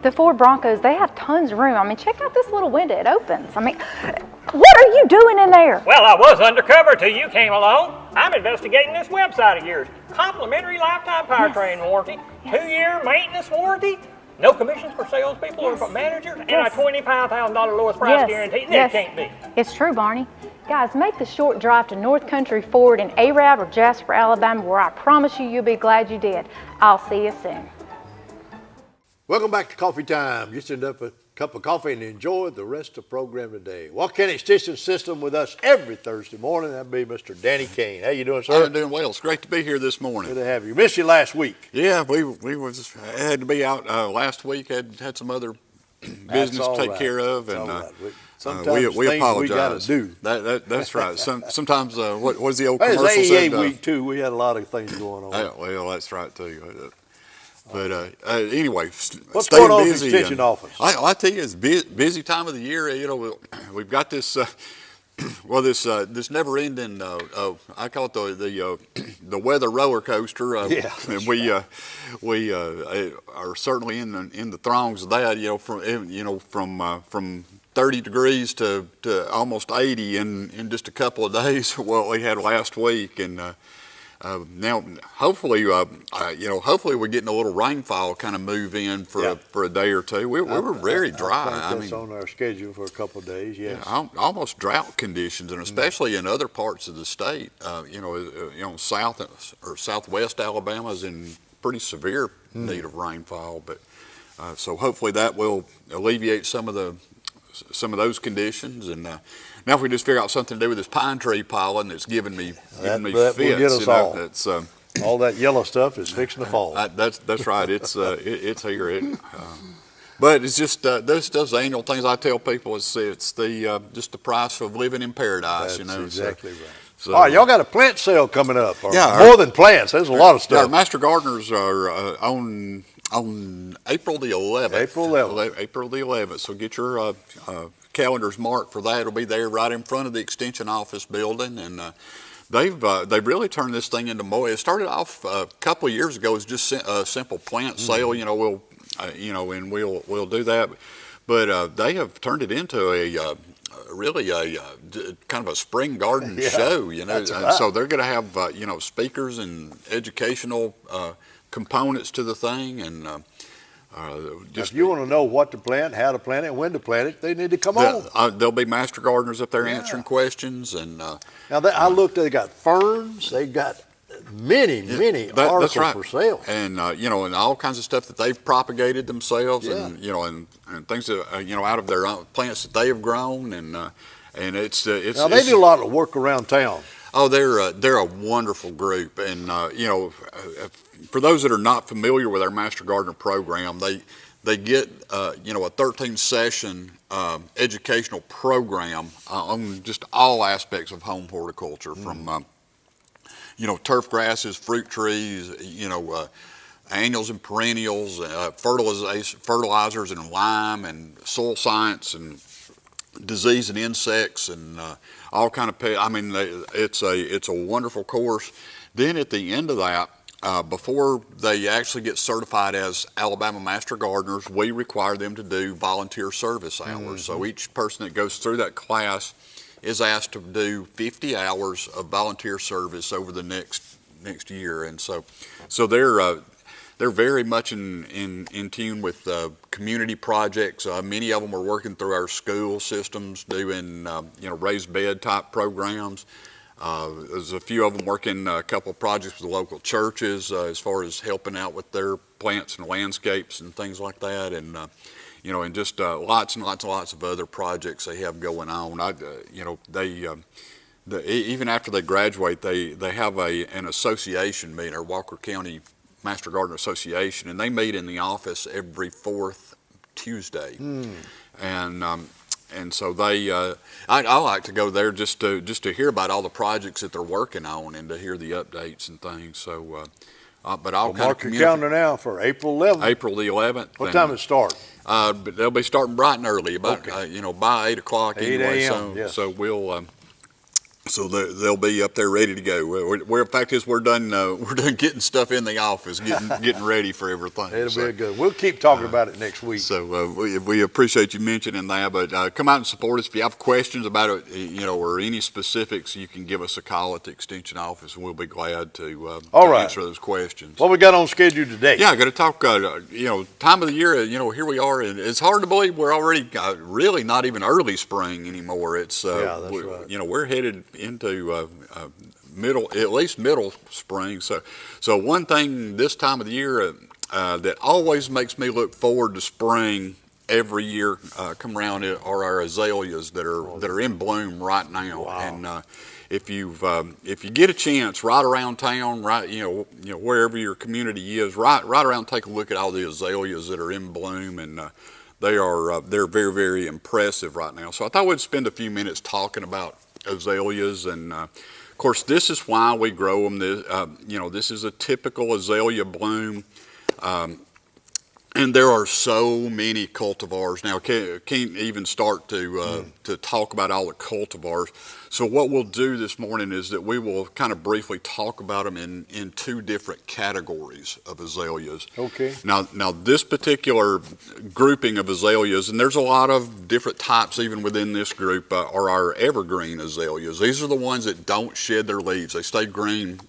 The Ford Broncos, they have tons of room. I mean, check out this little window. It opens. I mean, what are you doing in there? Well, I was undercover till you came along. I'm investigating this website of yours. Complimentary lifetime powertrain warranty, 2-year maintenance warranty, no commissions for salespeople or for managers, and a $25,000 lowest price guarantee. That can't be. It's true, Barney. Guys, make the short drive to North Country Ford in Arab or Jasper, Alabama, where I promise you'll be glad you did. I'll see you soon. Welcome back to Coffee Time. Just end up a cup of coffee and enjoy the rest of the program today. Walk County Extension System with us every Thursday morning. That'd be Mr. Danny Cain. How you doing, sir? I'm doing well. It's great to be here this morning. Good to have you. Missed you last week. Yeah, we had to be out last week. Had some other business to take care of, and sometimes we apologize. We got to do. That's right. Sometimes what's the old well, commercial it's said? AEA week too. We had a lot of things going on. Well, that's right too. But anyway, what's staying going on busy. In the extension office? I tell you, it's busy time of the year. You know, we've got this. This never-ending. I call it the weather roller coaster. And we are certainly in the throngs of that. From 30 degrees to almost 80 in just a couple of days. What we had last week, and now hopefully we're getting a little rainfall kind of move in for a day or two. We were very dry. I think that's on our schedule for a couple of days. Yes, almost drought conditions, and especially in other parts of the state. South or southwest Alabama is in pretty severe need of rainfall. But so hopefully that will alleviate some of those conditions. And now if we just figure out something to do with this pine tree pollen that's giving me that fits, will get us all. It's, all that yellow stuff is fixing to fall. That's right. It's here. But it's just those annual things I tell people. It's the just the price of living in paradise. That's exactly right. So, all right, y'all got a plant sale coming up. Yeah, more than plants. There's a lot of stuff. Our Master Gardeners are on April the 11th. April the 11th. So get your calendars marked for that. It'll be there right in front of the Extension Office building, and they've really turned this thing into more. It started off a couple of years ago as just a simple plant sale. You know, we'll do that, but they have turned it into a kind of a spring garden show. You know, right. So they're going to have speakers and educational components to the thing, and if you want to know what to plant, how to plant it, when to plant it, they need to come on. There'll be Master Gardeners up there answering questions. And now I looked, they got ferns, they got many articles for sale, and and all kinds of stuff that they've propagated themselves, and and things that out of their own plants that they have grown, and it's now they do a lot of work around town. Oh, they're a wonderful group, and for those that are not familiar with our Master Gardener program, they get a 13-session educational program on just all aspects of home horticulture, from turf grasses, fruit trees, annuals and perennials, fertilizers and lime, and soil science, and disease and insects, and all kind of pet. I mean, it's a wonderful course. Then at the end of that, before they actually get certified as Alabama Master Gardeners, we require them to do volunteer service hours. So each person that goes through that class is asked to do 50 hours of volunteer service over the next year, and so they're very much in tune with community projects. Many of them are working through our school systems, doing raised bed type programs. There's a few of them working a couple of projects with the local churches as far as helping out with their plants and landscapes and things like that, and and just lots and lots of other projects they have going on. Even after they graduate, they have an association meeting, our Walker County Master Gardener Association, and they meet in the office every fourth Tuesday, and so I like to go there just to hear about all the projects that they're working on and to hear the updates and things. So, but I'll mark your calendar now for April 11th. April the 11th. What time it start? But they'll be starting bright and early, about by 8 o'clock 8 anyway. a.m., yes. So we'll So they'll be up there ready to go. We're in fact is we're done getting stuff in the office, getting ready for everything. It'll be good. We'll keep talking about it next week. So we appreciate you mentioning that. But come out and support us. If you have questions about it, or any specifics, you can give us a call at the extension office, and we'll be glad to answer those questions. What we got on schedule today? Yeah, I got to talk. Time of the year. Here we are, and it's hard to believe we're already really not even early spring anymore. It's that's right. We're headed into at least middle spring. So one thing this time of the year that always makes me look forward to spring every year come around are our azaleas that are in bloom right now. Wow. And if you get a chance, right around town, wherever your community is, right around, take a look at all the azaleas that are in bloom, and they're very, very impressive right now. So I thought we'd spend a few minutes talking about azaleas, and of course this is why we grow them. This is a typical azalea bloom, and there are so many cultivars now. Can't even start to talk about all the cultivars. So what we'll do this morning is that we will kind of briefly talk about them in two different categories of azaleas. Okay. Now this particular grouping of azaleas, and there's a lot of different types even within this group, are our evergreen azaleas. These are the ones that don't shed their leaves. They stay green,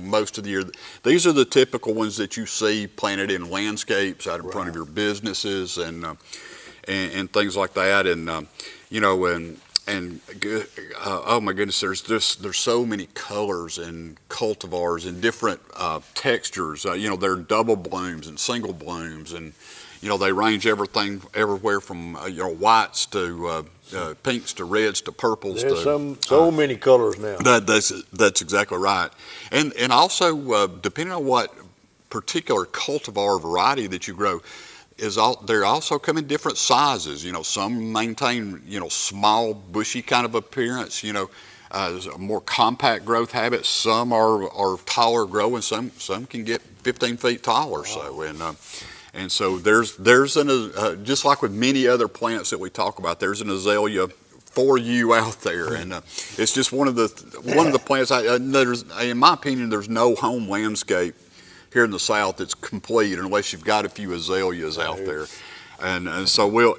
most of the year. These are the typical ones that you see planted in landscapes out in front of your businesses and things like that. And oh my goodness, there's so many colors and cultivars and different textures. There are double blooms and single blooms, and they range everywhere from whites to pinks to reds to purples. There's so many colors now. That's exactly right, and also depending on what particular cultivar variety that you grow. They also come in different sizes. Some maintain, small, bushy kind of appearance, more compact growth habits. Some are taller growing. Some can get 15 feet tall or so. And so there's just like with many other plants that we talk about, there's an azalea for you out there. And it's just one of the plants, in my opinion, there's no home landscape here in the South that's complete unless you've got a few azaleas out there. And so we'll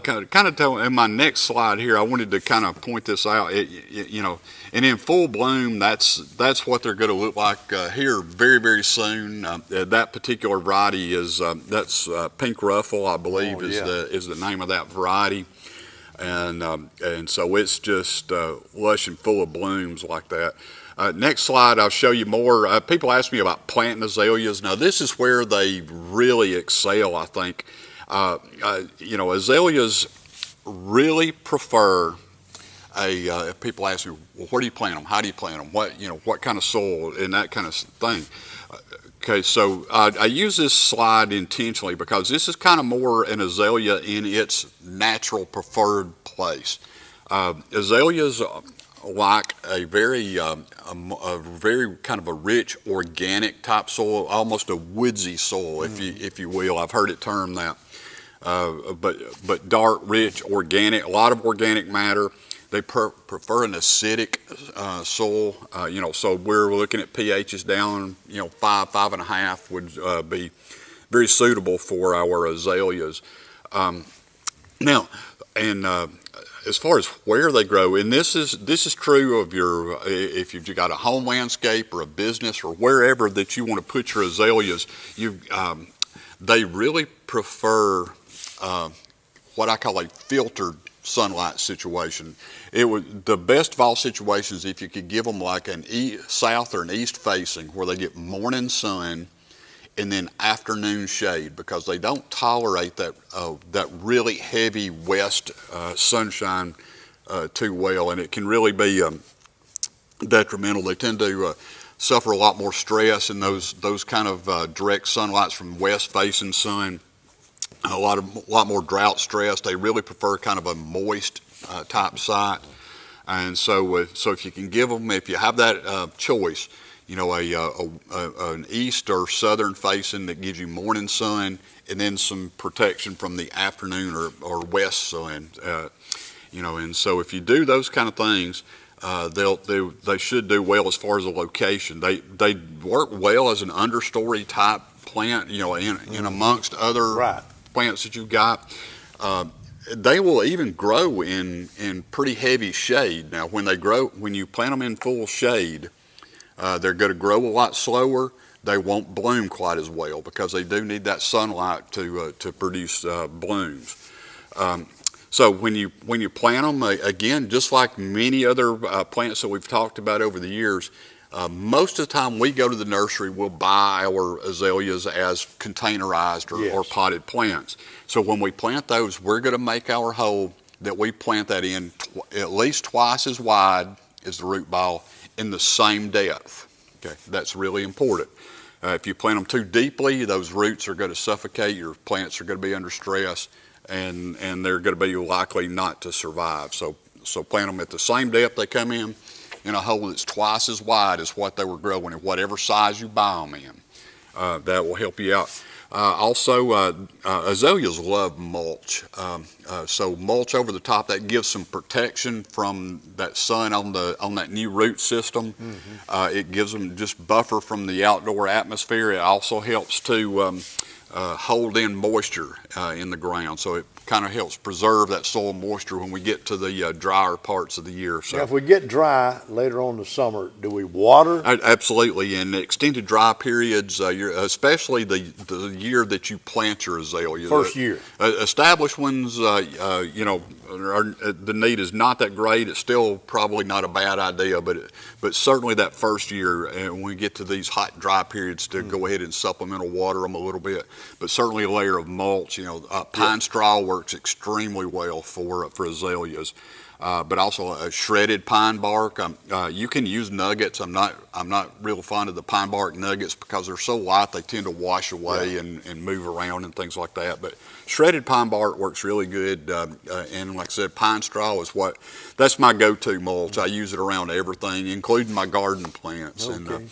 kind of tell in my next slide here. I wanted to kind of point this out. And in full bloom, that's what they're going to look like here very, very soon. That particular variety is that's Pink Ruffle, I believe, is the name of that variety. And so it's just lush and full of blooms like that. Next slide, I'll show you more. People ask me about planting azaleas. Now, this is where they really excel, I think. Azaleas really prefer people ask me, well, where do you plant them? How do you plant them? What kind of soil and that kind of thing. Okay, so I use this slide intentionally because this is kind of more an azalea in its natural preferred place. Azaleas like a very kind of a rich organic type soil, almost a woodsy soil, if you will. I've heard it termed that. But dark, rich, organic, a lot of organic matter. They prefer an acidic soil. So we're looking at pHs down, 5.5 would be very suitable for our azaleas. As far as where they grow, and this is true of if you've got a home landscape or a business or wherever that you want to put your azaleas, they really prefer what I call a filtered sunlight situation. The best of all situations if you could give them like an south or an east facing where they get morning sun and then afternoon shade, because they don't tolerate that really heavy west sunshine too well, and it can really be detrimental. They tend to suffer a lot more stress in those kind of direct sunlights from west facing sun. A lot more drought stress. They really prefer kind of a moist type site, and so if you can give them, if you have that choice, an east or southern facing that gives you morning sun and then some protection from the afternoon or west sun, and so if you do those kind of things, they should do well as far as the location. They work well as an understory type plant, you know, in amongst other plants that you've got. They will even grow in pretty heavy shade. Now, when you plant them in full shade, they're going to grow a lot slower. They won't bloom quite as well because they do need that sunlight to produce blooms. So when you plant them, again, just like many other plants that we've talked about over the years, most of the time we go to the nursery, we'll buy our azaleas as containerized or potted plants. So when we plant those, we're going to make our hole that we plant that in at least twice as wide as the root ball in the same depth. Okay, that's really important. If you plant them too deeply, those roots are going to suffocate. Your plants are going to be under stress, and they're going to be likely not to survive. So plant them at the same depth they come in a hole that's twice as wide as what they were growing in, whatever size you buy them in. That will help you out. Also, azaleas love mulch. So mulch over the top, that gives some protection from that sun on that new root system. Mm-hmm. It gives them just buffer from the outdoor atmosphere. It also helps to hold in moisture in the ground. So it kind of helps preserve that soil moisture when we get to the drier parts of the year. So now, if we get dry later on in the summer, do we water? Absolutely. In extended dry periods, especially the year that you plant your azalea. First year. Established ones, you know, the need is not that great. It's still probably not a bad idea, but certainly that first year, when we get to these hot, dry periods, to go ahead and supplemental water them a little bit. But certainly a layer of mulch, you know, pine straw works extremely well for azaleas. But also shredded pine bark. You can use nuggets. I'm not real fond of the pine bark nuggets because they're so light they tend to wash away and move around and things like that. But shredded pine bark works really good. And like I said, pine straw is that's my go-to mulch. I use it around everything, including my garden plants. Okay.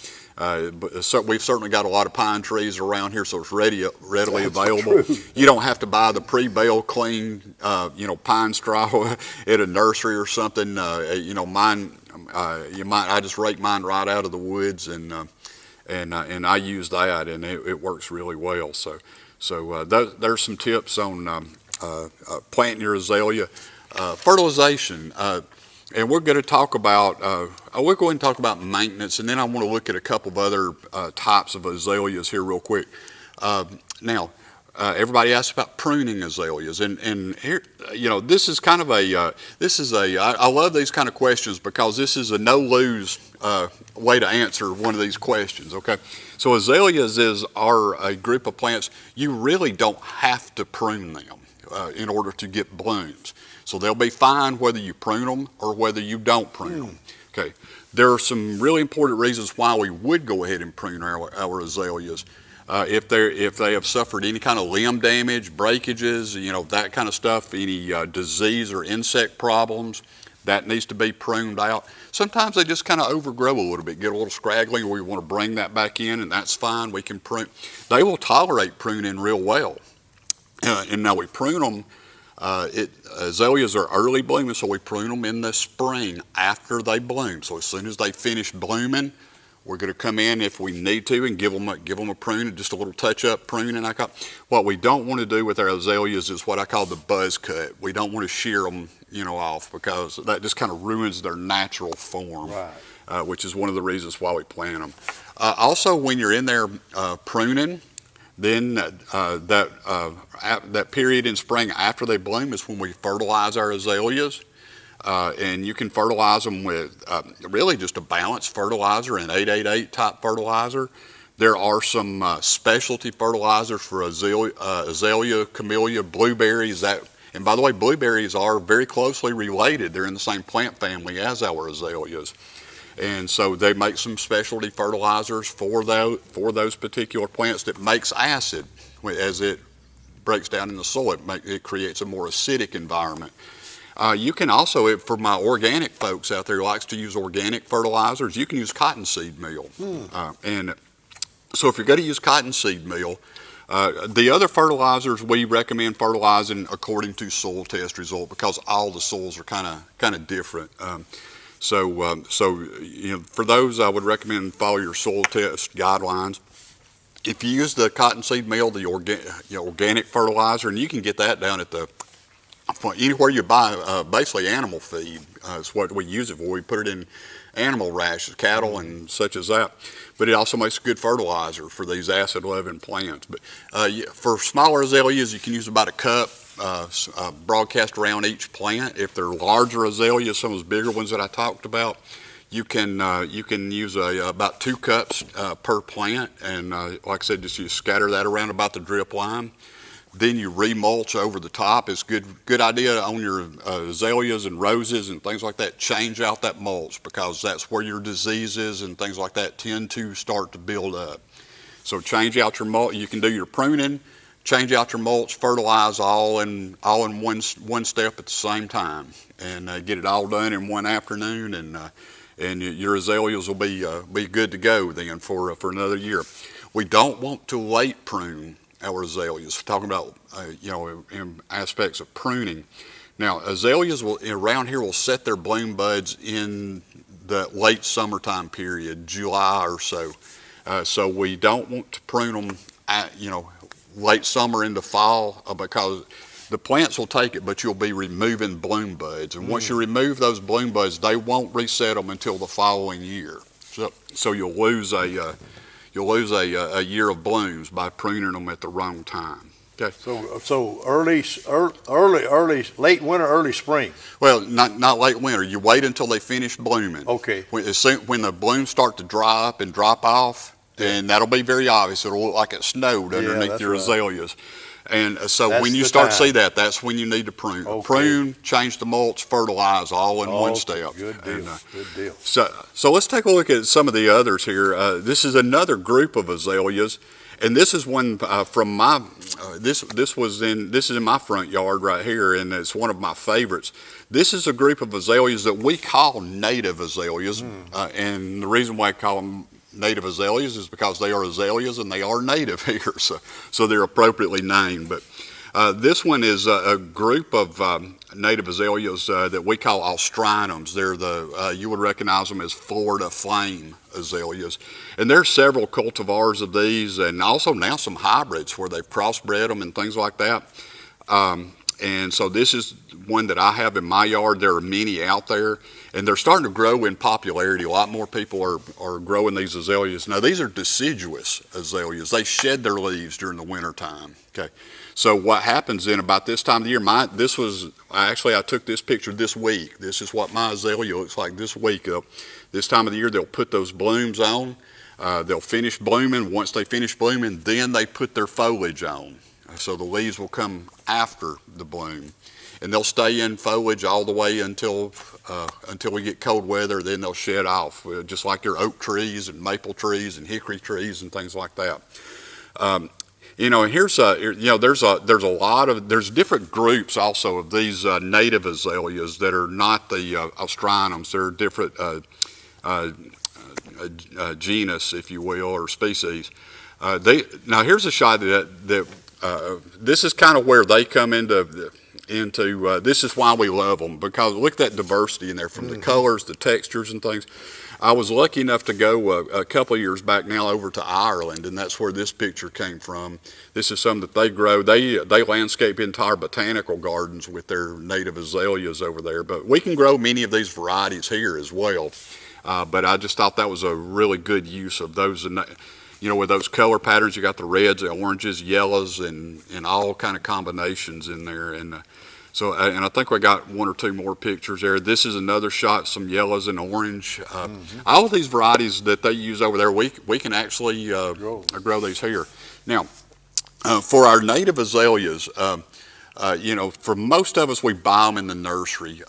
So we've certainly got a lot of pine trees around here, so it's readily available. True. You don't have to buy the pre-bale clean, you know, pine straw at a nursery or something. You know, mine. I just rake mine right out of the woods, and I use that, and it works really well. So there's some tips on planting your azalea. Fertilization. And we're going to talk about, we're going to talk about maintenance, and then I want to look at a couple of other types of azaleas here real quick. Now, everybody asks about pruning azaleas, and here, you know, this is kind of I love these kind of questions because this is a no-lose way to answer one of these questions, okay? So azaleas are a group of plants, you really don't have to prune them in order to get blooms. So they'll be fine whether you prune them or whether you don't prune them. Okay. There are some really important reasons why we would go ahead and prune our azaleas. If they have suffered any kind of limb damage, breakages, you know, that kind of stuff, any disease or insect problems, that needs to be pruned out. Sometimes they just kind of overgrow a little bit, get a little scraggly, we want to bring that back in, and that's fine. We can prune. They will tolerate pruning real well. And now we prune them. Azaleas are early blooming, so we prune them in the spring after they bloom. So as soon as they finish blooming, we're going to come in if we need to and give them a prune, just a little touch-up pruning. What we don't want to do with our azaleas is what I call the buzz cut. We don't want to shear them, you know, off because that just kind of ruins their natural form, right. Which is one of the reasons why we plant them. Also, when you're in there pruning, then that period in spring after they bloom is when we fertilize our azaleas. And you can fertilize them with really just a balanced fertilizer, an 888 type fertilizer. There are some specialty fertilizers for azalea, camellia, blueberries. And by the way, blueberries are very closely related. They're in the same plant family as our azaleas. And so they make some specialty fertilizers for those particular plants that makes acid as it breaks down in the soil. It creates a more acidic environment. You can also, for my organic folks out there who likes to use organic fertilizers, you can use cottonseed meal. And so if you're going to use cottonseed meal, the other fertilizers we recommend fertilizing according to soil test result because all the soils are kind of different. So for those, I would recommend follow your soil test guidelines. If you use the cottonseed meal, the organic fertilizer, and you can get that down at anywhere you buy basically animal feed is what we use it for. We put it in animal rashes, cattle and such as that. But it also makes good fertilizer for these acid-loving plants. But for smaller azaleas, you can use about a cup broadcast around each plant. If they're larger azaleas, some of those bigger ones that I talked about, you can use about 2 cups per plant, and like I said, just you scatter that around about the drip line. Then you remulch over the top. It's good idea on your azaleas and roses and things like that. Change out that mulch, because that's where your diseases and things like that tend to start to build up. So change out your mulch. You can do your pruning, change out your mulch, fertilize all in one step at the same time, and get it all done in one afternoon, and your azaleas will be good to go then for another year. We don't want to late prune our azaleas. We're talking about in aspects of pruning. Now azaleas around here will set their bloom buds in the late summertime period, July or so. So we don't want to prune them at, late summer into fall, because the plants will take it, but you'll be removing bloom buds. And once you remove those bloom buds, they won't reset them until the following year. So you'll lose a year of blooms by pruning them at the wrong time. Okay. So early, late winter, early spring. Well, not late winter. You wait until they finish blooming. Okay. When the blooms start to dry up and drop off, then that'll be very obvious. It'll look like it snowed underneath your azaleas. And so that's when you start to see that, that's when you need to prune. Okay. Prune, change the mulch, fertilize, all in one step. Good deal. Good deal. So let's take a look at some of the others here. This is another group of azaleas, and this is one from my. This is in my front yard right here, and it's one of my favorites. This is a group of azaleas that we call native azaleas, and the reason why I call them native azaleas is because they are azaleas and they are native here, so they're appropriately named. But this one is a group of native azaleas that we call Austriniums. They're you would recognize them as Florida flame azaleas, and there's several cultivars of these, and also now some hybrids where they've crossbred them and things like that. And so this is one that I have in my yard. There are many out there, and they're starting to grow in popularity. A lot more people are growing these azaleas. Now, these are deciduous azaleas. They shed their leaves during the winter time. Okay, so what happens then about this time of the year, I took this picture this week. This is what my azalea looks like this week. This time of the year, they'll put those blooms on. They'll finish blooming. Once they finish blooming, then they put their foliage on. So the leaves will come after the bloom, and they'll stay in foliage all the way until we get cold weather. Then they'll shed off, just like your oak trees and maple trees and hickory trees and things like that. And here's there's different groups also of these native azaleas that are not the Austriniums. They're different genus, if you will, or species. Now here's a shot that this is kind of where they come into this is why we love them, because look at that diversity in there, from the colors, the textures and things. I was lucky enough to go a couple of years back now over to Ireland, and that's where this picture came from. This is something that they grow. They landscape entire botanical gardens with their native azaleas over there, but we can grow many of these varieties here as well. But I just thought that was a really good use of those. With those color patterns, you got the reds, the oranges, yellows, and all kind of combinations in there. And I think we got one or two more pictures there. This is another shot, some yellows and orange. All of these varieties that they use over there, we can actually grow these here. Now, for our native azaleas, for most of us, we buy them in the nursery,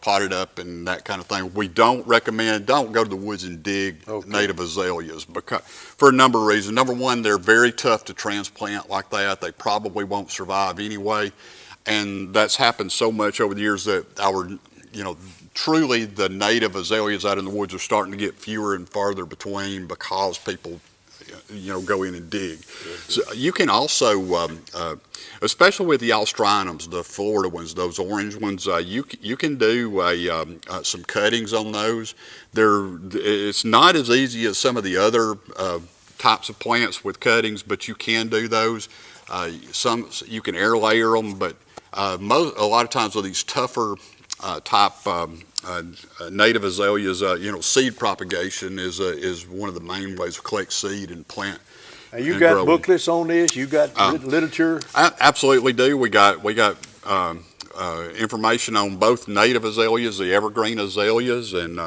potted up and that kind of thing. We don't go to the woods and dig native azaleas, because for a number of reasons. Number one, they're very tough to transplant like that. They probably won't survive anyway. And that's happened so much over the years that truly the native azaleas out in the woods are starting to get fewer and farther between, because people go in and dig. So you can also, especially with the Australians, the Florida ones, those orange ones, you can do some cuttings on those. It's not as easy as some of the other types of plants with cuttings, but you can do those. You can air layer them, but a lot of times with these tougher type native azaleas, seed propagation is one of the main ways to collect seed and plant. Now you got booklets on this. You got literature. I absolutely do. We got information on both native azaleas, the evergreen azaleas, and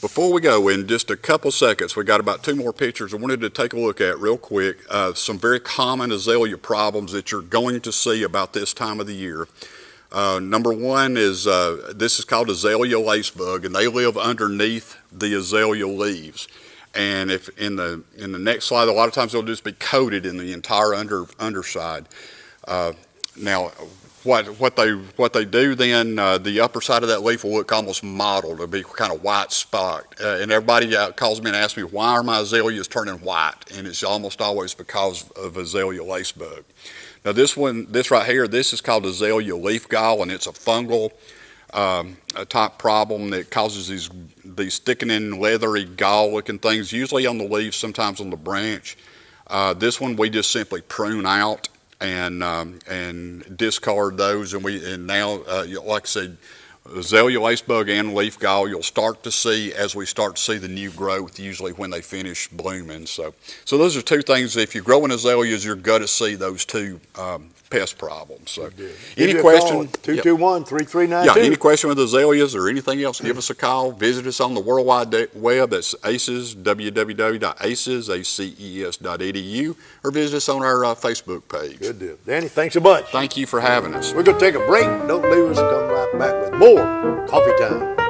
before we go, in just a couple seconds, we got about 2 more pictures I wanted to take a look at real quick. Some very common azalea problems that you're going to see about this time of the year. Number one is this is called azalea lacebug, and they live underneath the azalea leaves. And if in the next slide, a lot of times they'll just be coated in the entire underside. Now, what they do then, the upper side of that leaf will look almost mottled. It'll be kind of white spot. And everybody calls me and asks me, why are my azaleas turning white? And it's almost always because of azalea lacebug. Now this right here, this is called azalea leaf gall, and it's a fungal type problem that causes these thickening, leathery, gall-looking things, usually on the leaves, sometimes on the branch. This one we just simply prune out and discard those, and now, like I said, azalea lacebug and leaf gall you'll start to see as we start to see the new growth, usually when they finish blooming. So those are 2 things. If you're growing azaleas, you're going to see those 2 pest problems. So any question? 221-3392. Yeah, any question with azaleas or anything else, give us a call. Visit us on the World Wide Web. That's ACES, www.aces.edu, or visit us on our Facebook page. Good deal. Danny, thanks a bunch. Thank you for having us. We're going to take a break. Don't leave us. Come right back with more Coffee Time.